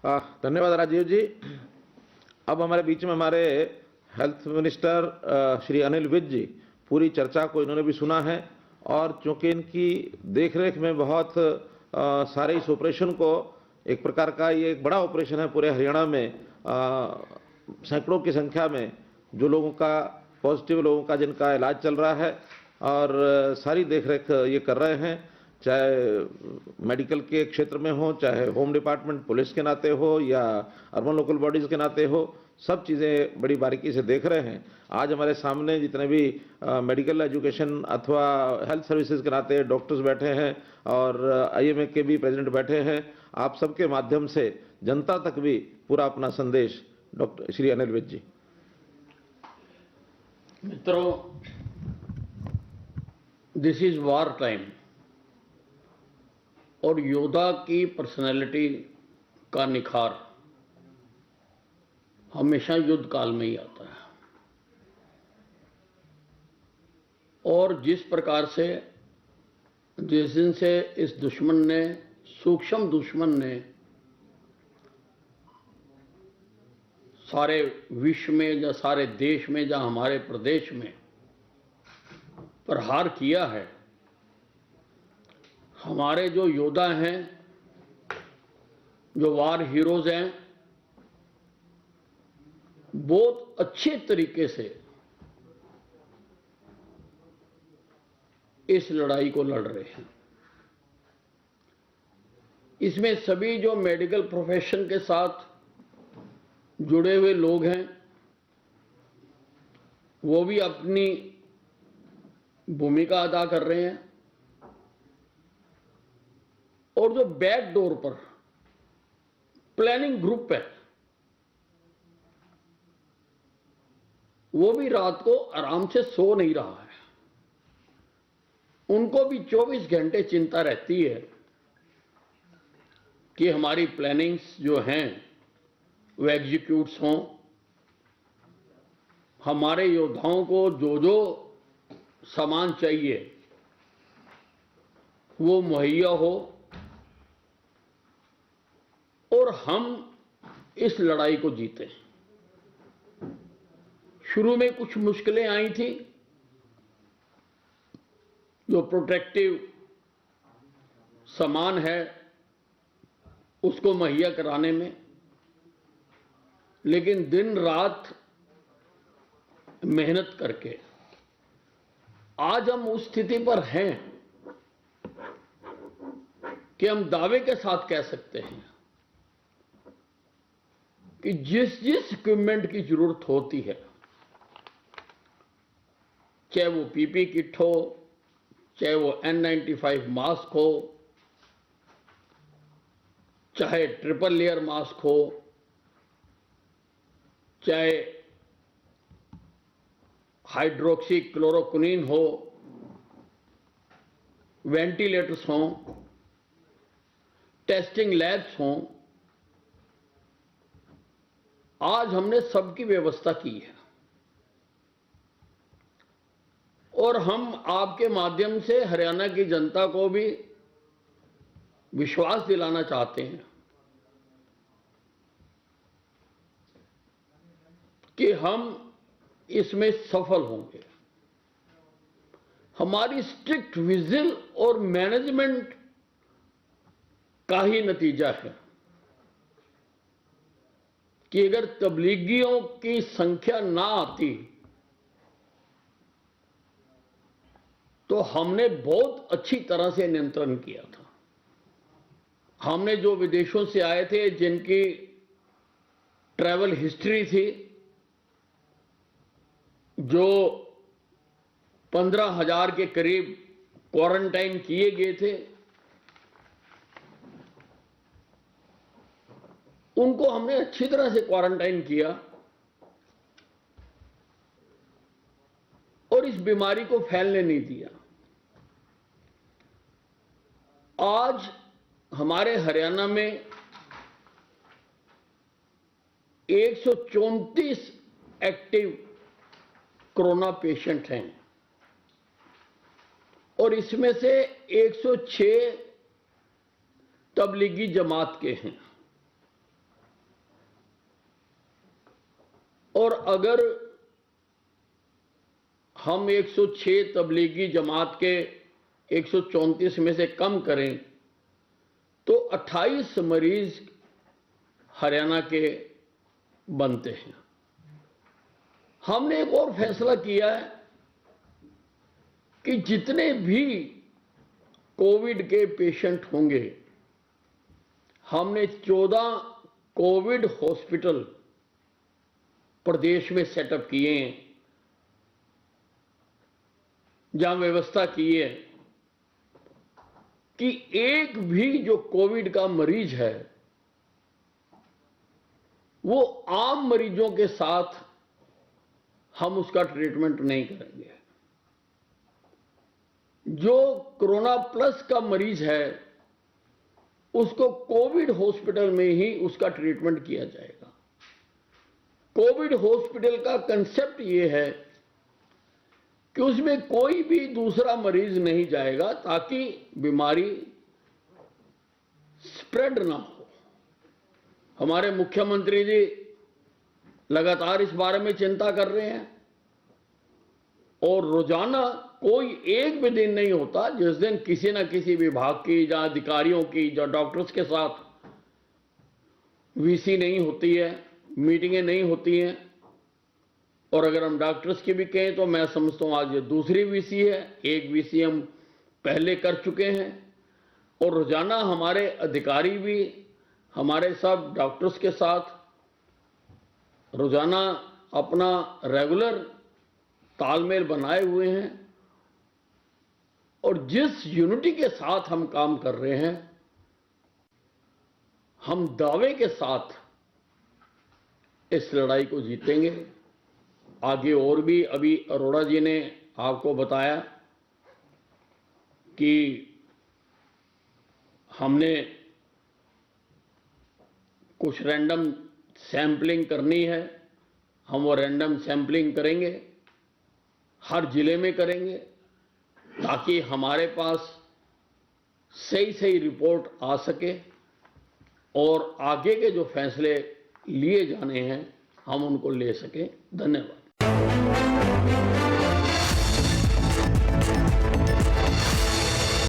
धन्यवाद राजीव जी। अब हमारे बीच में हमारे हेल्थ मिनिस्टर श्री अनिल विज जी, पूरी चर्चा को इन्होंने भी सुना है और चूंकि इनकी देखरेख में बहुत सारे इस ऑपरेशन को एक प्रकार का ये एक बड़ा ऑपरेशन है पूरे हरियाणा में, सैकड़ों की संख्या में जो लोगों का पॉजिटिव लोगों का जिनका इलाज चल रहा है और सारी देखरेख ये कर रहे हैं, चाहे मेडिकल के क्षेत्र में हो, चाहे होम डिपार्टमेंट पुलिस के नाते हो या अर्बन लोकल बॉडीज़ के नाते हो, सब चीज़ें बड़ी बारीकी से देख रहे हैं। आज हमारे सामने जितने भी मेडिकल एजुकेशन अथवा हेल्थ सर्विसेज के नाते डॉक्टर्स बैठे हैं और IMA के भी प्रेसिडेंट बैठे हैं, आप सबके माध्यम से जनता तक भी पूरा अपना संदेश डॉक्टर श्री अनिल विज जी। मित्रों, दिस इज वॉर टाइम और योद्धा की पर्सनैलिटी का निखार हमेशा युद्ध काल में ही आता है। और जिस प्रकार से जिस दिन से इस दुश्मन ने, सूक्ष्म दुश्मन ने सारे विश्व में या सारे देश में या हमारे प्रदेश में प्रहार किया है, हमारे जो योद्धा हैं, जो वार हीरोज हैं, बहुत अच्छे तरीके से इस लड़ाई को लड़ रहे हैं। इसमें सभी जो मेडिकल प्रोफेशन के साथ जुड़े हुए लोग हैं वो भी अपनी भूमिका अदा कर रहे हैं और जो बैक डोर पर प्लानिंग ग्रुप है वो भी रात को आराम से सो नहीं रहा है। उनको भी 24 घंटे चिंता रहती है कि हमारी प्लानिंग्स जो हैं वो एग्जीक्यूट्स हों, हमारे योद्धाओं को जो जो सामान चाहिए वो मुहैया हो और हम इस लड़ाई को जीतें। शुरू में कुछ मुश्किलें आई थी जो प्रोटेक्टिव सामान है उसको मुहैया कराने में, लेकिन दिन रात मेहनत करके आज हम उस स्थिति पर हैं कि हम दावे के साथ कह सकते हैं कि जिस जिस इक्विपमेंट की जरूरत होती है, चाहे वो PP किट हो, चाहे वो N95 मास्क हो, चाहे ट्रिपल लेयर मास्क हो, चाहे हाइड्रोक्सी क्लोरोक्विनीन हो, वेंटिलेटर्स हों, टेस्टिंग लैब्स हों, आज हमने सबकी व्यवस्था की है और हम आपके माध्यम से हरियाणा की जनता को भी विश्वास दिलाना चाहते हैं कि हम इसमें सफल होंगे। हमारी स्ट्रिक्ट विजिल और मैनेजमेंट का ही नतीजा है कि अगर तबलीगियों की संख्या ना आती तो हमने बहुत अच्छी तरह से नियंत्रण किया था। हमने जो विदेशों से आए थे, जिनकी ट्रैवल हिस्ट्री थी, जो 15,000 के करीब क्वारंटाइन किए गए थे, उनको हमने अच्छी तरह से क्वारंटाइन किया और इस बीमारी को फैलने नहीं दिया। आज हमारे हरियाणा में 134 एक्टिव कोरोना पेशेंट हैं और इसमें से 106 तबलीगी जमात के हैं। और अगर हम 106 तबलीगी जमात के 134 में से कम करें तो 28 मरीज हरियाणा के बनते हैं। हमने एक और फैसला किया है कि जितने भी कोविड के पेशेंट होंगे, हमने 14 कोविड हॉस्पिटल प्रदेश में सेटअप किए हैं, जहां व्यवस्था की है कि एक भी जो कोविड का मरीज है वो आम मरीजों के साथ हम उसका ट्रीटमेंट नहीं करेंगे। जो कोरोना प्लस का मरीज है उसको कोविड हॉस्पिटल में ही उसका ट्रीटमेंट किया जाएगा। कोविड हॉस्पिटल का कंसेप्ट ये है कि उसमें कोई भी दूसरा मरीज नहीं जाएगा ताकि बीमारी स्प्रेड ना हो। हमारे मुख्यमंत्री जी लगातार इस बारे में चिंता कर रहे हैं और रोजाना कोई एक भी दिन नहीं होता जिस दिन किसी न किसी विभाग की या अधिकारियों की या डॉक्टर्स के साथ वीसी नहीं होती है, मीटिंगें नहीं होती हैं। और अगर हम डॉक्टर्स की भी कहें तो मैं समझता हूं आज ये दूसरी वीसी है, एक वीसी हम पहले कर चुके हैं। और रोजाना हमारे अधिकारी भी हमारे सब डॉक्टर्स के साथ रोजाना अपना रेगुलर तालमेल बनाए हुए हैं और जिस यूनिटी के साथ हम काम कर रहे हैं, हम दावे के साथ इस लड़ाई को जीतेंगे। आगे और भी अभी अरोड़ा जी ने आपको बताया कि हमने कुछ रैंडम सैंपलिंग करनी है, हम वो रैंडम सैंपलिंग करेंगे, हर जिले में करेंगे ताकि हमारे पास सही सही रिपोर्ट आ सके और आगे के जो फैसले लिए जाने हैं हम उनको ले सकें। धन्यवाद।